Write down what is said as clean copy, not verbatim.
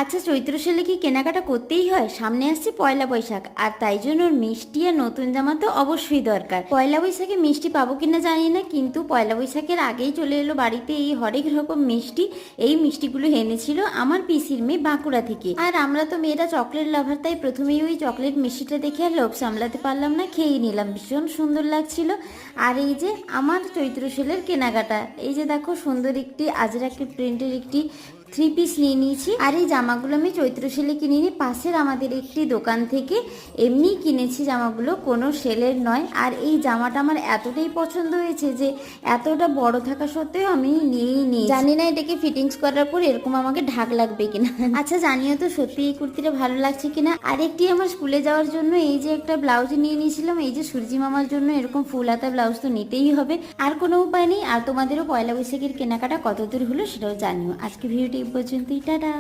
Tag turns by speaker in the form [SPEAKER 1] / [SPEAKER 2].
[SPEAKER 1] আচ্ছা, চৈত্র সেলে কি কেনাকাটা করতেই হয়? সামনে আসছে পয়লা বৈশাখ, আর তাই জন্য ওর মিষ্টি আর নতুন জামা তো অবশ্যই দরকার। পয়লা বৈশাখে মিষ্টি পাবো কিনা জানি না, কিন্তু পয়লা বৈশাখের আগেই চলে এলো বাড়িতে এই হরেক রকম মিষ্টি। এই মিষ্টিগুলো এনেছিল আমার পিসির মেয়ে বাঁকুড়া থেকে। আর আমরা তো মেয়েরা চকলেট লাভার, তাই প্রথমেই ওই চকলেট মিষ্টিটা দেখে আর লোভ সামলাতে পারলাম না, খেয়েই নিলাম। ভীষণ সুন্দর লাগছিল। আর এই যে আমার চৈত্র সেলের কেনাকাটা, এই যে দেখো সুন্দর একটি আজরাকি প্রিন্টের একটি 3 পিস নিয়ে নিয়েছি। আর এই জামাগুলো আমি চৈত্র সেলে কিনিনি, পাশের আমাদের একটি দোকান থেকে এমনি কিনেছি জামাগুলো, কোনো সেলের নয়। আর এই জামাটা আমার এতটাই পছন্দ হয়েছে যে এতটা বড় থাকা সত্ত্বেও আমি নিয়েই নিই। জানি না এটাকে ফিটিংস করার পর এরকম আমাকে ঢাক লাগবে কিনা। আচ্ছা, জানিও তো সত্যি এই কুর্তিটা ভালো লাগছে কিনা। আর একটি আমার স্কুলে যাওয়ার জন্য এই যে একটা ব্লাউজ নিয়ে নিয়েছিলাম, এই যে সূর্যি মামার জন্য এরকম ফুল হাতা ব্লাউজ তো নিতেই হবে, আর কোনো উপায় নেই। আর তোমাদেরও পয়লা বৈশাখের কেনাকাটা কতদূর হলো সেটাও জানিও। আজকে ভিডিওটি এই পর্যন্তই, টাটা।